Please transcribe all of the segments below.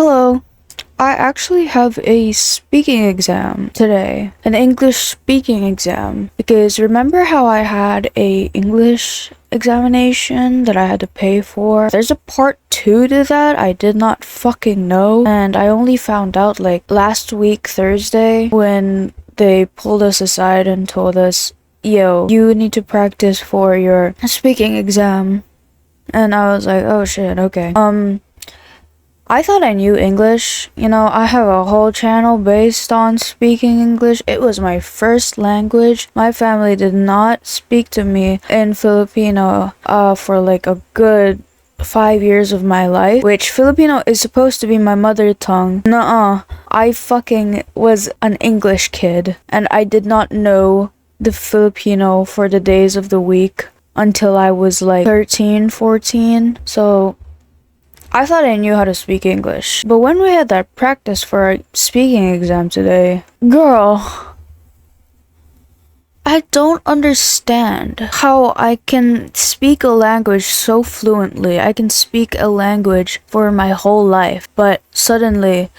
Hello. I actually have a speaking exam today, an English speaking exam, because remember how I had a English examination that I had to pay for? There's a part 2 to that I did not fucking know, and I only found out like last week Thursday when they pulled us aside and told us, yo, you need to practice for your speaking exam. And I was like, oh shit, okay. I thought I knew English. I have a whole channel based on speaking English. It was my first language. My family did not speak to me in Filipino for like a good 5 years of my life, which Filipino is supposed to be my mother tongue. Nuh-uh. I fucking was an English kid, and I did not know the Filipino for the days of the week until I was like 13, 14. So I thought I knew how to speak English, but when we had that practice for our speaking exam today, girl, I don't understand how I can speak a language so fluently. I can speak a language for my whole life, but suddenly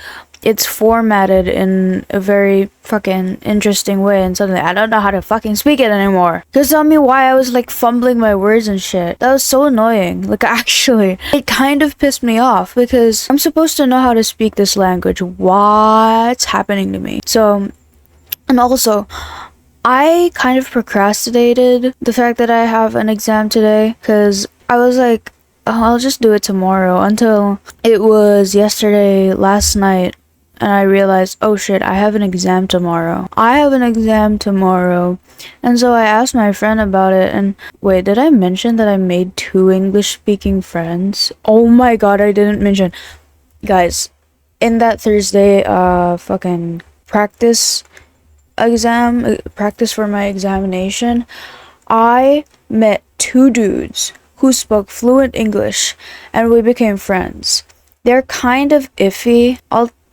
it's formatted in a very fucking interesting way, and suddenly I don't know how to fucking speak it anymore. Just tell me why I was like fumbling my words and shit. That was so annoying. Like, actually, it kind of pissed me off because I'm supposed to know how to speak this language. What's happening to me? So, and also, I kind of procrastinated the fact that I have an exam today because I was like, oh, I'll just do it tomorrow, until it was yesterday, last night. And I realized, oh shit, I have an exam tomorrow. And so I asked my friend about it, and wait, did I mention that I made 2 English-speaking friends? Oh my god, I didn't mention. Guys, in that Thursday, fucking practice for my examination, I met 2 dudes who spoke fluent English, and we became friends. They're kind of iffy.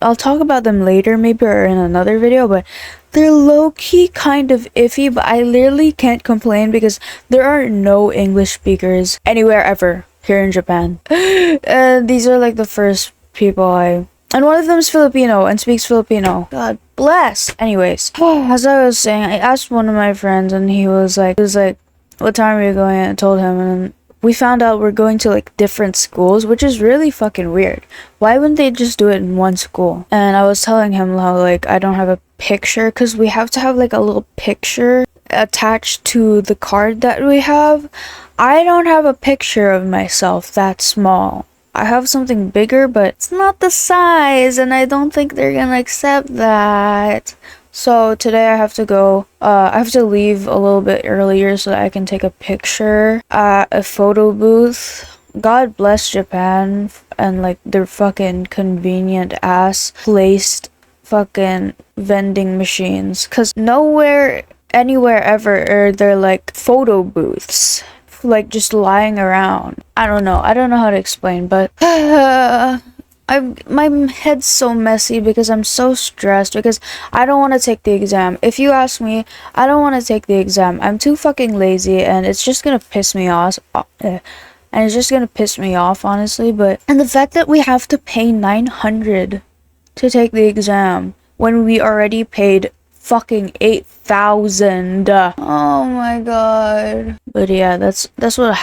I'll talk about them later, maybe, or in another video, but they're low-key kind of iffy, but I literally can't complain because there are no English speakers anywhere ever here in Japan. These are like the first people and one of them is Filipino and speaks Filipino. God bless. Anyways, as I was saying, I asked one of my friends, and he was like, what time are you going? And I told him, and we found out we're going to like different schools, which is really fucking weird. Why wouldn't they just do it in one school? And I was telling him how like I don't have a picture, because we have to have like a little picture attached to the card that we have. I don't have a picture of myself that small. I have something bigger, but it's not the size, and I don't think they're gonna accept that. So today I have to leave a little bit earlier so that I can take a picture at a photo booth. God bless Japan and like their fucking convenient ass placed fucking vending machines, cause nowhere anywhere ever are there like photo booths like just lying around. I don't know how to explain, but my head's so messy because I'm so stressed because I don't want to take the exam. If you ask me, I don't want to take the exam. I'm too fucking lazy, and it's just gonna piss me off. Honestly. And the fact that we have to pay 900 to take the exam when we already paid fucking 8,000. Oh my god. But yeah, that's what's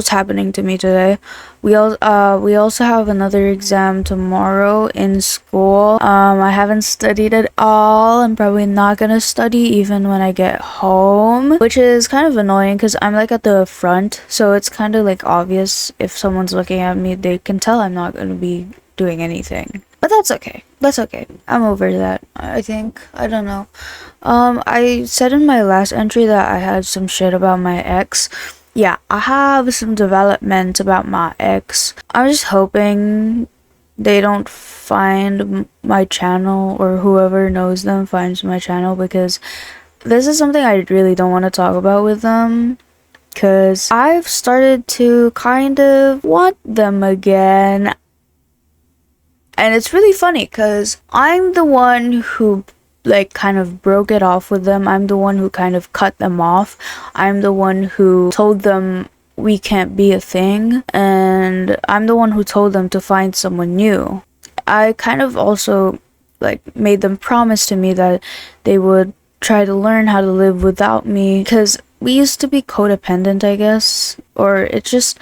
happening to me today. We also have another exam tomorrow in school. I haven't studied at all. I'm probably not gonna study even when I get home, which is kind of annoying because I'm like at the front, so it's kind of like obvious. If someone's looking at me, they can tell I'm not gonna be doing anything. But that's okay. I'm over that, I think. I don't know. I said in my last entry that I had some shit about my ex. Yeah, I have some developments about my ex. I'm just hoping they don't find my channel, or whoever knows them finds my channel, because this is something I really don't want to talk about with them. Because I've started to kind of want them again. And it's really funny because I'm the one who like kind of broke it off with them. I'm the one who kind of cut them off. I'm the one who told them we can't be a thing, and I'm the one who told them to find someone new. I kind of also like made them promise to me that they would try to learn how to live without me, because we used to be codependent, I guess, or it just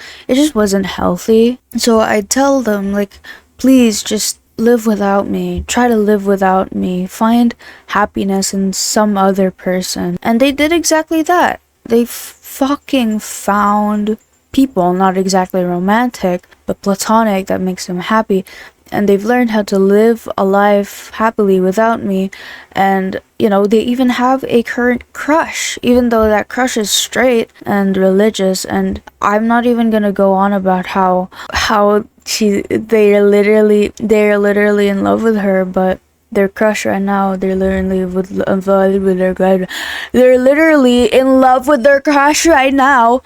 wasn't healthy. So I'd tell them like, please just live without me, try to live without me, find happiness in some other person. And they did exactly that. They fucking found people, not exactly romantic, but platonic, that makes them happy. And they've learned how to live a life happily without me. And, you know, they even have a current crush, even though that crush is straight and religious. And I'm not even gonna go on about how they're literally in love with her, but their crush right now, they're literally in love with their crush right now.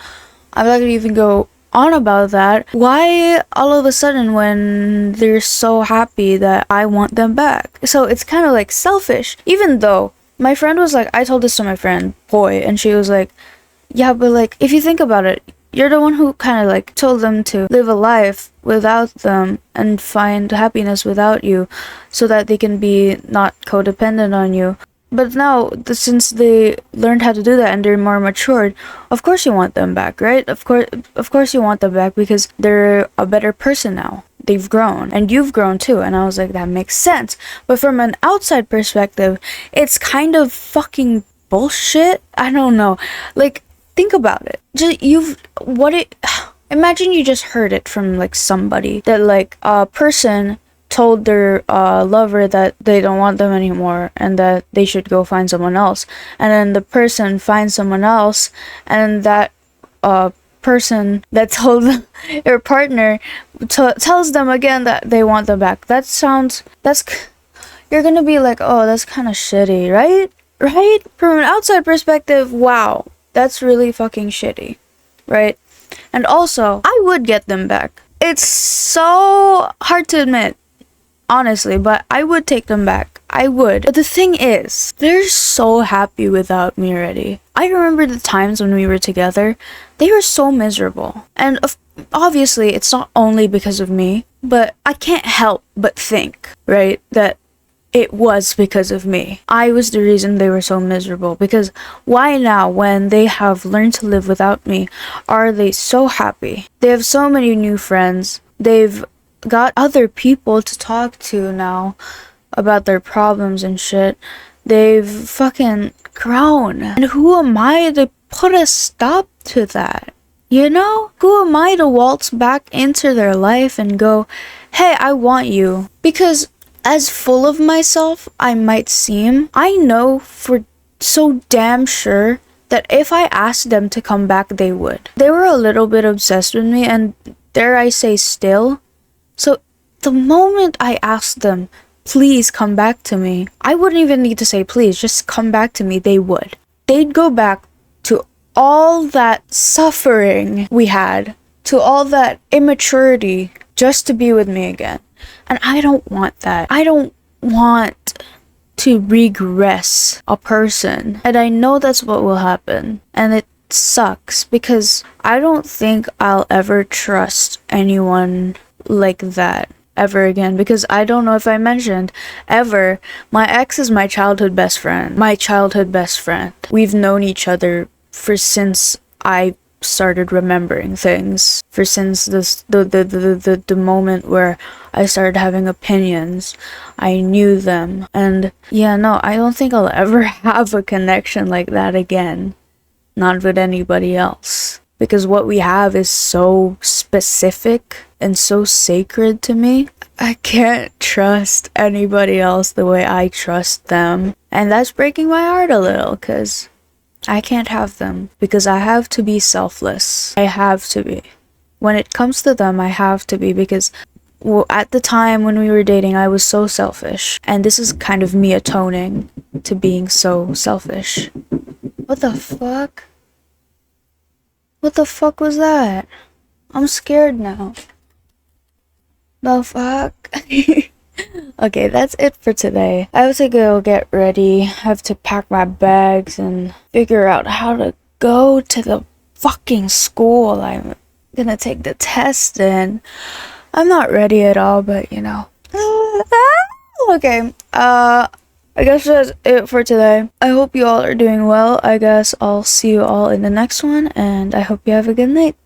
I'm not gonna even go on about that. Why all of a sudden when they're so happy that I want them back? So it's kind of like selfish. Even though my friend was like, I told this to my friend, boy, and she was like, yeah, but like, if you think about it, you're the one who kind of like told them to live a life without them and find happiness without you so that they can be not codependent on you. But now, since they learned how to do that and they're more matured, of course you want them back, right? Of course you want them back because they're a better person now. They've grown, and you've grown too. And I was like, that makes sense. But from an outside perspective, it's kind of fucking bullshit. I don't know. Like, think about it. Imagine you just heard it from like somebody that like a person told their lover that they don't want them anymore and that they should go find someone else, and then the person finds someone else, and that person that told their partner tells them again that they want them back. You're gonna be like, oh, that's kind of shitty, right? From an outside perspective, wow, that's really fucking shitty, right? And also, I would get them back. It's so hard to admit, honestly, but I would take them back. I would. But the thing is, they're so happy without me already. I remember the times when we were together, they were so miserable. And obviously, it's not only because of me, but I can't help but think, right, that it was because of me. I was the reason they were so miserable. Because why now, when they have learned to live without me, are they so happy? They have so many new friends. They've got other people to talk to now about their problems and shit. They've fucking grown. And who am I to put a stop to that? You know? Who am I to waltz back into their life and go, hey, I want you? Because as full of myself I might seem, I know for so damn sure that if I asked them to come back, they would. They were a little bit obsessed with me, and dare I say still. So the moment I asked them, please come back to me, I wouldn't even need to say please, just come back to me, they would. They'd go back to all that suffering we had, to all that immaturity, just to be with me again. And I don't want that. I don't want to regress a person. And I know that's what will happen. And it sucks because I don't think I'll ever trust anyone like that ever again, because I don't know if I mentioned ever, my ex is my childhood best friend. We've known each other for since I started remembering things, for since the moment where I started having opinions. I knew them, and yeah, no, I don't think I'll ever have a connection like that again, not with anybody else, because what we have is so specific and so sacred to me. I can't trust anybody else the way I trust them, and that's breaking my heart a little, because I can't have them, because I have to be selfless. I have to be. When it comes to them, I have to be, because at the time when we were dating, I was so selfish. And this is kind of me atoning to being so selfish. What the fuck? What the fuck was that? I'm scared now. The fuck? Okay, that's it for today. I have to go get ready. I have to pack my bags and figure out how to go to the fucking school. I'm gonna take the test and I'm not ready at all, but you know. Okay. I guess that's it for today. I hope you all are doing well. I guess I'll see you all in the next one, and I hope you have a good night.